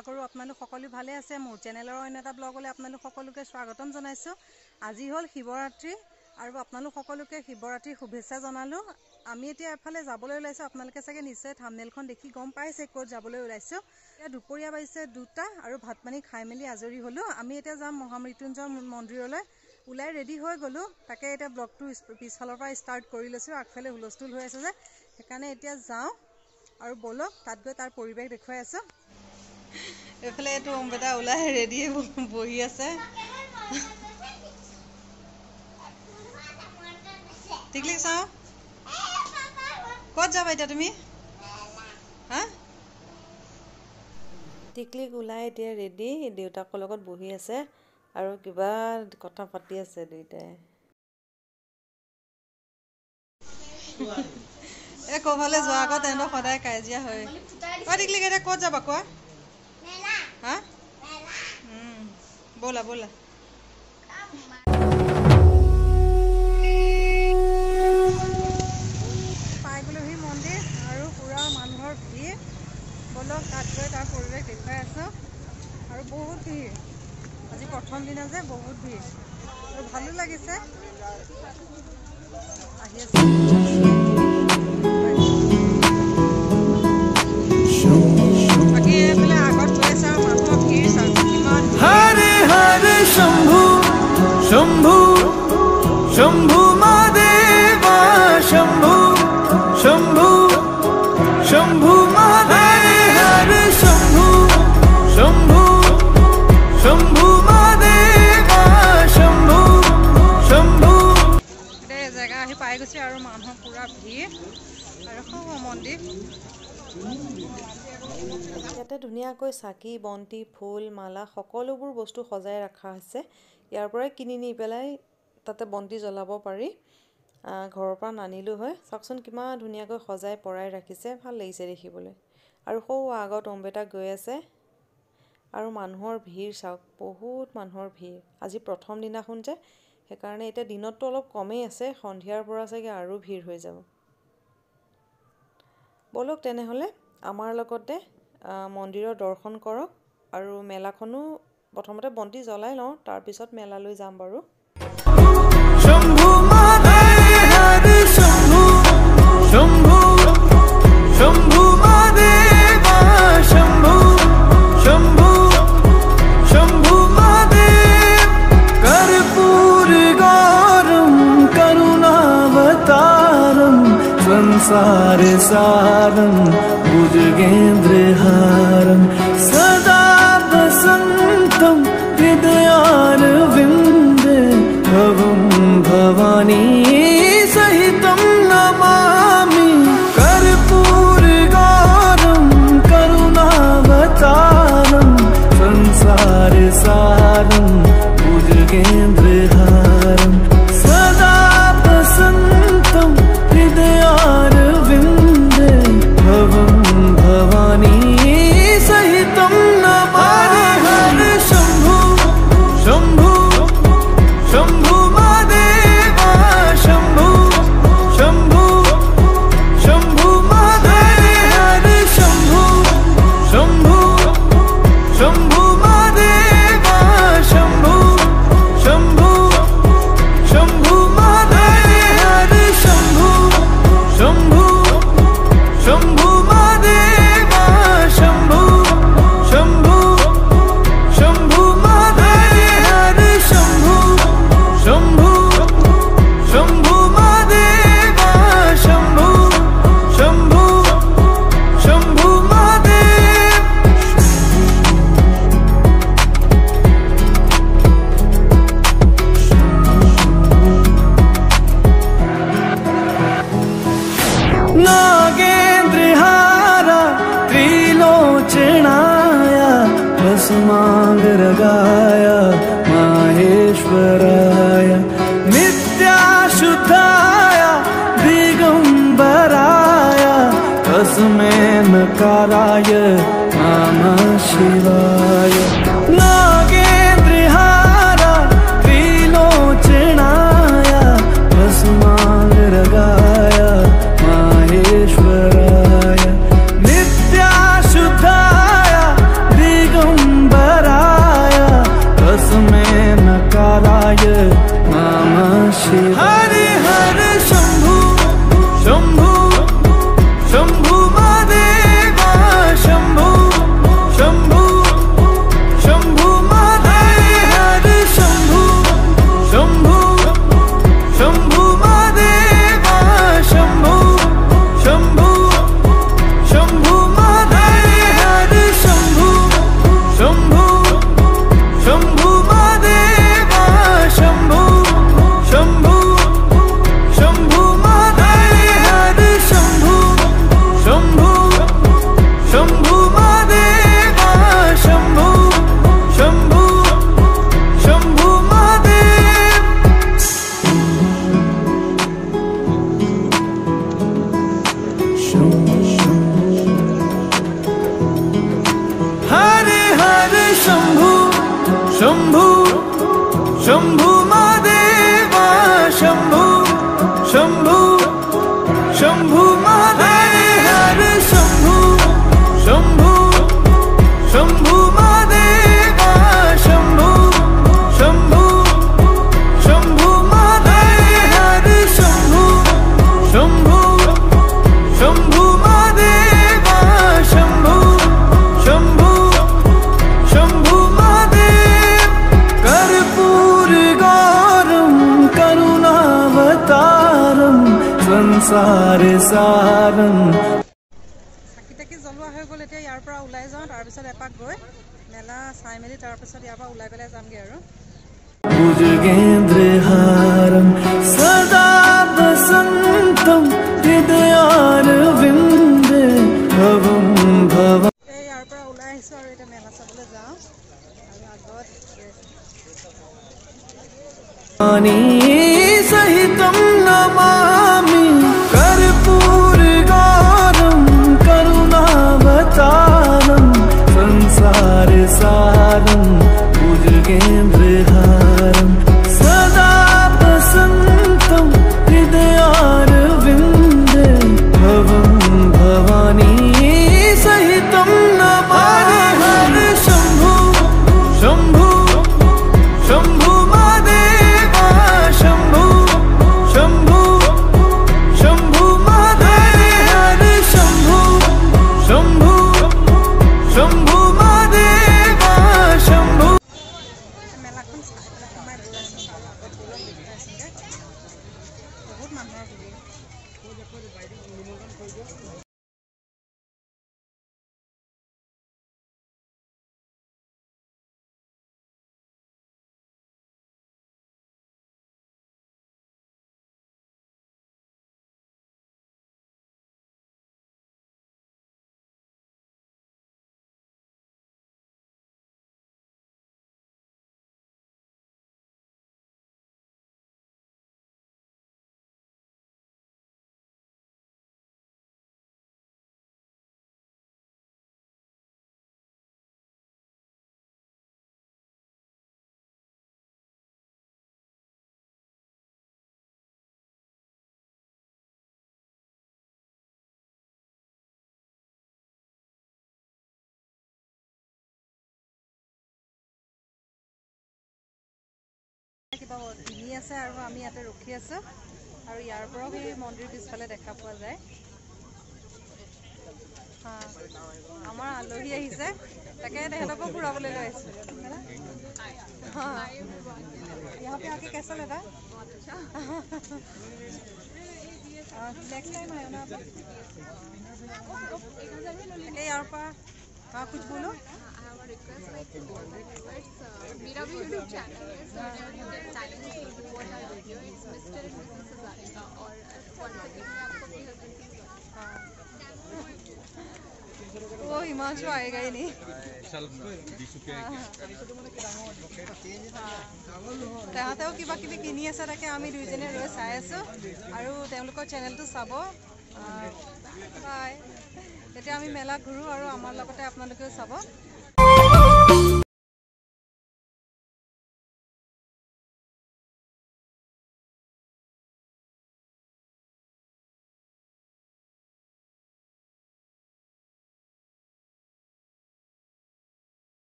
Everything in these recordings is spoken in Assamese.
আশা কৰোঁ আপোনালোক সকলো ভালে আছে। মোৰ চেনেলৰ অন্য এটা ব্লগলৈ আপোনালোক সকলোকে স্বাগতম জনাইছোঁ। আজি হ'ল শিৱৰাত্ৰি আৰু আপোনালোক সকলোকে শিৱৰাত্ৰিৰ শুভেচ্ছা জনালোঁ। আমি এতিয়া এফালে যাবলৈ ওলাইছোঁ। আপোনালোকে চাগে নিশ্চয় থাম্বনেইলখন দেখি গম পাইছে ক'ত যাবলৈ ওলাইছোঁ। এতিয়া দুপৰীয়া বাজিছে 2টা আৰু ভাত পানী খাই মেলি আজৰি হ'লোঁ। আমি এতিয়া যাম মহামৃত্যুঞ্জয় মন্দিৰলৈ। ওলাই ৰেডি হৈ গ'লোঁ। তাকে এতিয়া ব্লগটো পিছফালৰ পৰা ষ্টাৰ্ট কৰি লৈছোঁ। আগফালে হুলস্থুল হৈ আছে যে, সেইকাৰণে এতিয়া যাওঁ আৰু বলক তাত গৈ তাৰ পৰিৱেশ দেখুৱাই আছোঁ। এইফালে এইটো অম্বেটা ওলাই ৰেডি বহি আছে। টিকলিক চাওঁ, ক'ত যাবা এতিয়া তুমি? হা? টিকলিক ওলাই এতিয়া ৰেডি, দেউতাকৰ লগত বহি আছে আৰু কিবা কথা পাতি আছে দুইটাই। এই ক'ৰবালৈ যোৱাৰ আগত তেহেঁতৰ সদায় কাজিয়া হয়। টিকলিক এতিয়া ক'ত যাবা কোৱা? হা? ব'লা ব'লা। পাই গ'লোহি মন্দিৰ আৰু পুৰা মানুহৰ ভিৰ। ব'লক তাত গৈ তাৰ পৰিৱেশ দেখুৱাই আছোঁ। আৰু বহুত ভিৰ, আজি প্ৰথম দিনা যে বহুত ভিৰ আৰু ভালো লাগিছে। আহি আছে বাকী এইফালে আগত গৈ আছে আৰু মানুহৰ ভিৰ চাওক কিমান। হৰে হৰে শম্ভু শম্ভু শম্ভু মহাদেৱা শম্ভু শম্ভু শম্ভু মহাদেৱা হৰে শম্ভু শম্ভু শম্ভু মহাদেৱা শম্ভু শম্ভু। এই জেগা আহি পাই গৈছে আৰু মানুহৰ পুৰা ভিৰ আৰু সৌ মন্দিৰ। ইয়াতে ধুনীয়াকৈ চাকি বন্তি ফুল মালা সকলোবোৰ বস্তু সজাই ৰখা হৈছে। ইয়াৰ পৰাই কিনি নি পেলাই তাতে বন্তি জ্বলাব পাৰি। ঘৰৰ পৰা নানিলোঁ হয়। চাওকচোন কিমান ধুনীয়াকৈ সজাই পৰাই ৰাখিছে, ভাল লাগিছে দেখিবলৈ। আৰু সৌ আগত অম্বেটা গৈ আছে আৰু মানুহৰ ভিৰ চাওক, বহুত মানুহৰ ভিৰ। আজি প্ৰথম দিনাখন যে, সেইকাৰণে এতিয়া দিনততো অলপ কমেই আছে, সন্ধিয়াৰ পৰা চাগে আৰু ভিৰ হৈ যাব। ব'লক তেনেহ'লে আমাৰ লগতে মন্দিৰৰ দৰ্শন কৰক আৰু মেলাখনো প্ৰথমতে বন্তি জ্বলাই লওঁ, তাৰপিছত মেলালৈ যাম বাৰু। শম্ভু মহাদেৱা শম্ভু শম্ভু শম্ভু মহাদেৱা শম্ভু শম্ভু শম্ভু মহাদেৱ কর্পূর গৌরম করুণাবতারম সংসার সারম भुजगेन्द्रहारं सदा वसन्तं हृदयारविन्दे भवं भवानी सहितं नमामि कर्पूरगौरं करुणावतारं संसारसारं भुजगेन्द्रहारं सदा वसन्तं हृदयारविन्दे भवं भवानी सहितं नमामि हरे शम्भु शम्भु शम्भु महादेवा शम्भु शम्भु शम्भु महादेवा हरे शम्भु शम्भु शम्भु महादेवा शम्भु शम्भु शम्भु महादेवा हरे शम्भु शम्भु शम्भु महादेवा शम्भु शम्भु शम्भु महादेवा हरे शम्भु शम्भु शम्भु महादेवा शम्भु शम्भु शम्भु महादेव। नागेन्द्रहारा त्रिलोचनाय भस्मांगरागाय माहेश्वराय नित्याशुद्धाय दिगंबराय तस्मै नकाराय नमः शिवाय। नागेन्द्रहारा त्रिलोचनाय भस्मांगरागाय माहेश्वराय नित्याशुद्धाय दिगंबराय नकाराय नमः शिवाय। हरे हरे शंभु शंभु शंभु महादेव शंभु शंभु शंभु महादेव। हरे शंभु शंभु शंभु महादेव शंभु शंभु शंभु महादेव। हरे शंभु शंभु शंभु महादेव शंभु शंभु शंभु महादेव। हरे शंभु शंभु शंभु महादेव शंभु शंभु शंभु महादेव। हरे हरे शंभु शंभु शंभु महादेव शंभु शंभु शंभु महादेव। हरे शंभु शंभु शंभु महादेव शंभु शंभु शंभु महादेव। हरे शंभु शंभु शंभु महादेव शंभु शंभु शंभु महादेव। कर्पूर गौरम करुणावतारम संसार सारम। চাকি তাকি জ্বলোৱা হৈ গ'ল। এতিয়া ইয়াৰ পৰা ওলাই যাওঁ, তাৰপিছত এপাক গৈ মেলা চাই মেলি তাৰপিছত ইয়াৰ পৰা ওলাই পেলাই যামগৈ আৰু। भुजगेन्द्रहारं सदा वसन्तं हृदयारविन्दे भवं भव। এই ইয়াৰ পৰা ওলাই আহিছোঁ আৰু এতিয়া মেলা চাবলৈ যাওঁ। আৰু আগত सहितं नमामि कर्पूर गौरं करुणावतारं संसार सारं भुजगेन्द्रहारं सदा वसन्तं हृदयारविन्दे भवं भवानी सहितं नमामि। हरे शंभु शंभु शंभु महादेव शंभु शंभु शंभु महादेव। हरे शंभु शंभु शंभु महादेव शंभु। মেলাখন চাই পেলাই সোমাই গৈ আছোঁ। আগত গ'লত দেখি আছোঁগৈ বহুত মানুহৰ ভিৰ। কিবা কিনি আছে আৰু আমি ইয়াতে ৰখি আছোঁ। আৰু ইয়াৰ পৰাও সেই মন্দিৰ পিছফালে দেখা পোৱা যায়। আমাৰ আলহী আহিছে, তাকে তেহেঁতকো ফুৰাবলৈ লৈ আহিছোঁ। यहाँ पे आके कैसा लगा? नेक्स्ट टाइम आयो ना आप? यार पर हाँ कुछ बोलो। मेरा भी यूट्यूब चैनल है, so चैनल से वो है video it's Mr and Mrs Sajarika और वन सेकंड में आपको अपनी हस्बैंड की वो हिमांशु आएगा ही नहीं। তাহাঁতেও কিবা কিবি কিনি আছে, তাকে আমি দুইজনে ৰৈ চাই আছোঁ আৰু তেওঁলোকৰ চেনেলটো চাব। এতিয়া আমি মেলা ঘূৰোঁ আৰু আমাৰ লগতে আপোনালোকেও চাব।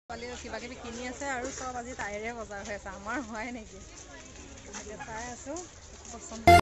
ছোৱালীয়ে কিবা কিবি কিনি আছে আৰু চব আজি তাইৰে বজাৰ হৈ আছে, আমাৰ হোৱাই নেকি। এতিয়া চাই আছোঁ পচন্দ।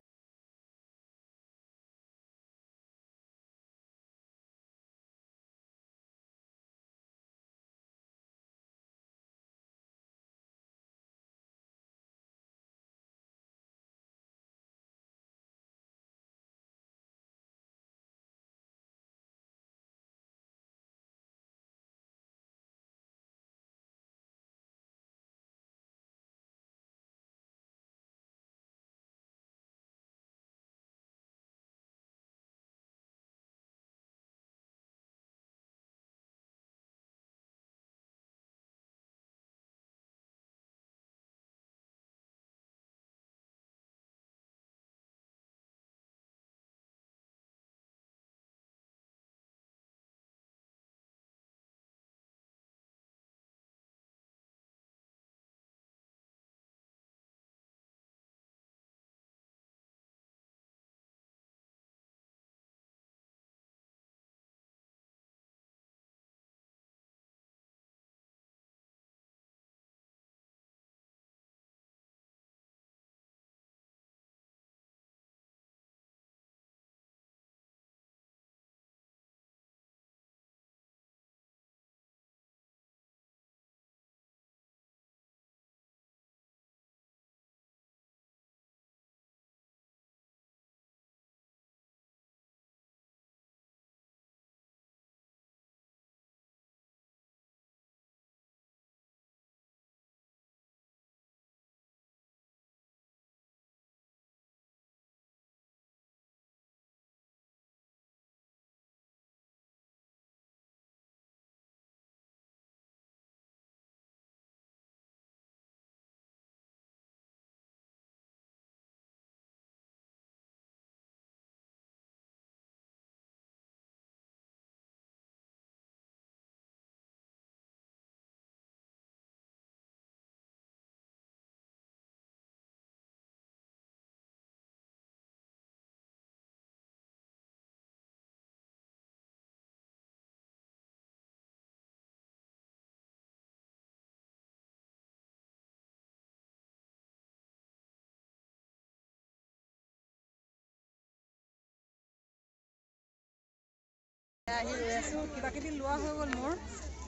আহি ৰৈ আছোঁ, কিবা কিবি লোৱা হৈ গ'ল মোৰ।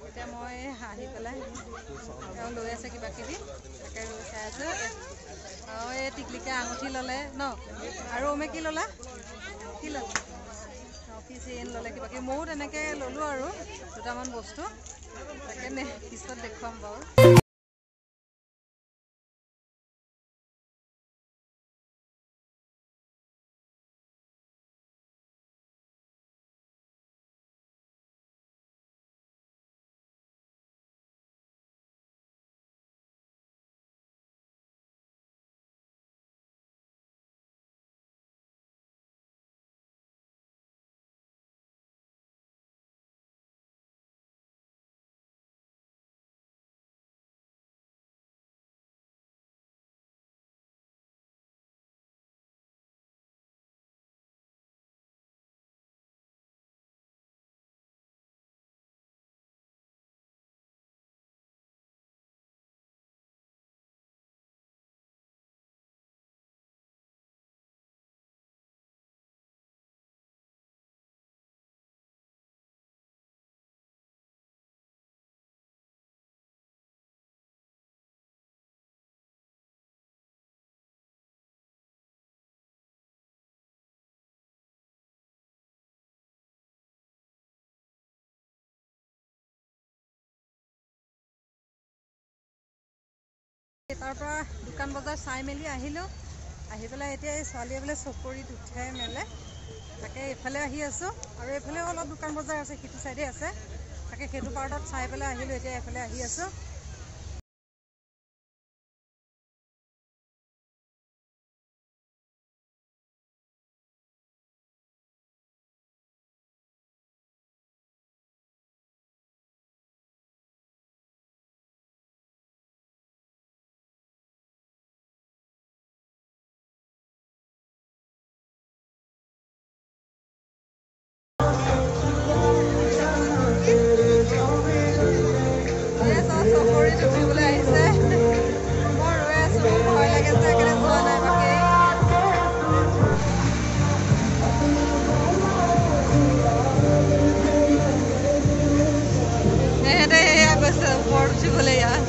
এতিয়া মই আহি পেলাই তেওঁ লৈ আছে কিবা কিবি, তাকে ৰৈ চাই আছোঁ। আৰু এই টিকলিকে আঙুঠি ল'লে ন, আৰু ওমে কি ল'লা? কি ল'লা? কি চেইন ল'লে কিবা কিবি, ময়ো তেনেকৈ ল'লোঁ আৰু দুটামান বস্তু, তাকে পিছত দেখুৱাম বাৰু। তাৰ পৰা দোকান বজাৰ চাই মেলি আহিলোঁ, আহি পেলাই এতিয়া এই ছোৱালীয়ে বোলে চকৰিত উঠাই মেলে, তাকে এইফালে আহি আছোঁ। আৰু এইফালেও অলপ দোকান বজাৰ আছে, সিটো চাইডে আছে, তাকে সেইটো পাৰ্টত চাই পেলাই আহিলোঁ, এতিয়া এইফালে আহি আছোঁ। চকৰিত উঠিবলৈ আহিছে মই ৰৈ আছো মোৰ ভয় লাগে যে একেবাৰে যোৱা নাই বাকী এহেঁতে এয়া গৈছে ওপৰত উঠিবলৈ ইয়াত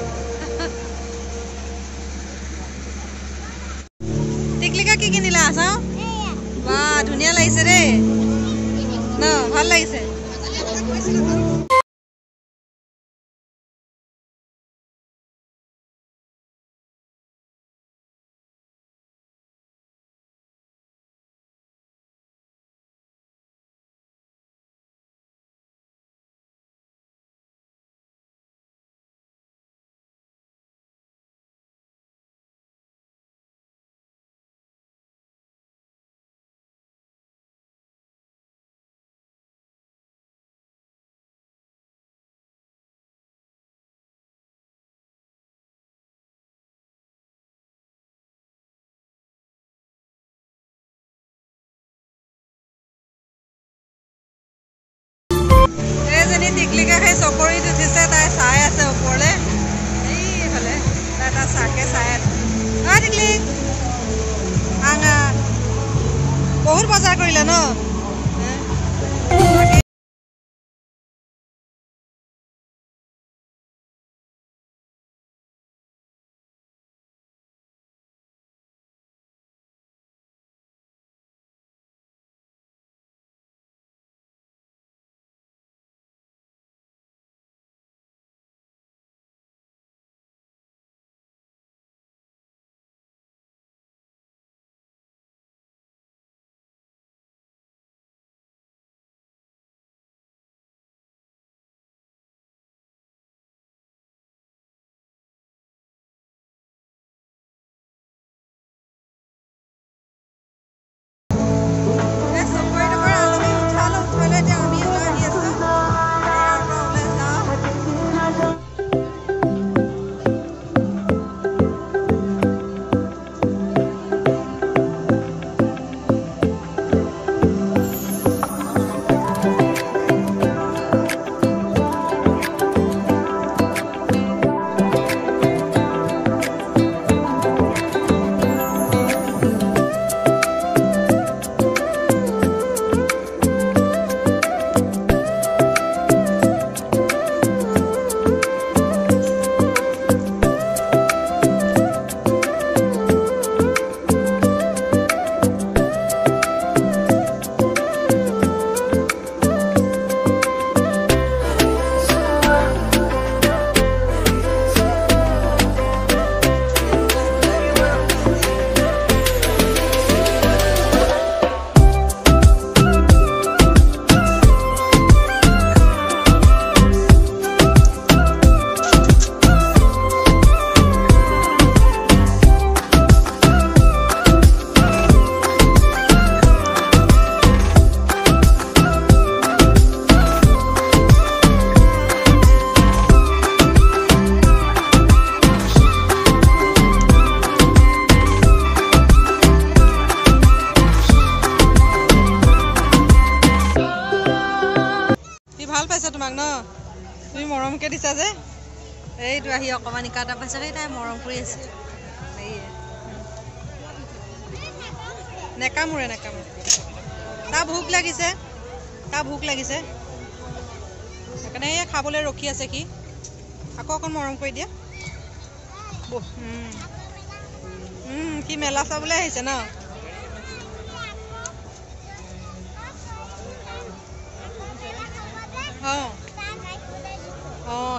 টিকলিকা কি কিনিলা চাওঁ বা ধুনীয়া লাগিছে দেই ন ভাল লাগিছে টিকলিকা সেই চকৰিত উঠিছে তাই চাই আছে ওপৰলৈ এইফালে তাই তাত চাকে চাই আছে টিকলি আঙা বহুত বজাৰ কৰিলে ন তোমাক ন তুমি মৰমকে দিছা যে এইটো আহি অকমানিকা এটা পাইছে তাই মৰম কৰি আছে নেকামুৰে তাৰ ভোক লাগিছে সেইকাৰণে এয়া খাবলৈ ৰখি আছে কি আকৌ অকণ মৰম কৰি দিয়া কি মেলা চাবলৈ আহিছে ন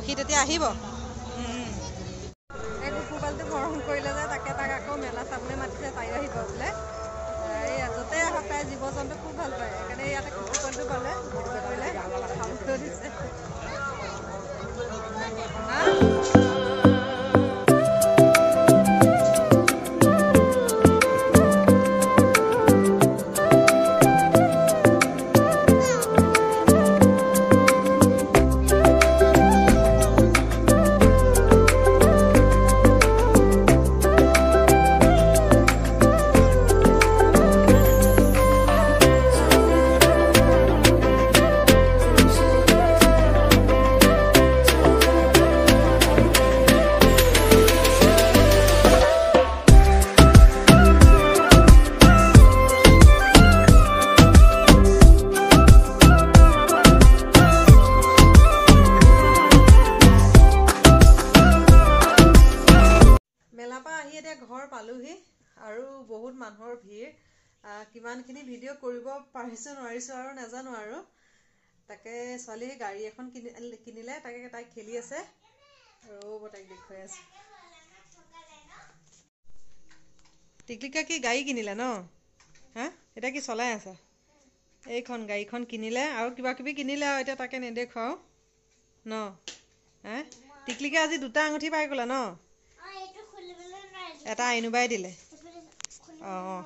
সি তেতিয়া আহিব এই কুকুৰপালটো মৰম কৰিলে যে তাকে তাক আকৌ মেলা চাবলৈ মাতিছে তাইও আহিব বোলে এই য'তে আহক তাই জীৱ জন্তু খুব ভাল পায় সেইকাৰণে ইয়াতে কুকুৰপালটো পালে কৰিলে খাবলৈ দিছে এতিয়া ঘৰ পালোহি আৰু বহুত মানুহৰ ভিৰ কিমানখিনি ভিডিঅ' কৰিব পাৰিছোঁ নোৱাৰিছোঁ আৰু নাজানো আৰু তাকে ছোৱালী গাড়ী এখন কিনিলে তাইক খেলি আছে আৰু তাইক দেখুৱাই আছে টিকলিকা কি গাড়ী কিনিলে ন হা এতিয়া কি চলাই আছে এইখন গাড়ীখন কিনিলে আৰু কিবা কিবি কিনিলে আৰু এতিয়া তাকে নেদেখুৱাও ন হা টিকলিকা আজি 2টা আঙুঠি পাই গ'লা ন এটা আইনুবাই দিলে অঁ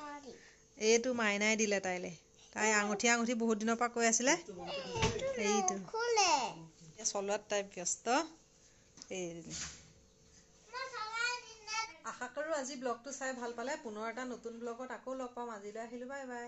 এইটো মাইনাই দিলে তাইলৈ তাই আঙুঠি বহুত দিনৰ পৰা কৈ আছিলে এইটো চলোৱাত তাই ব্যস্ত এই আশা কৰোঁ আজি ব্লগটো চাই ভাল পালে পুনৰ এটা নতুন ব্লগত আকৌ লগ পাম আজিলৈ আহিলোঁ বাই বাই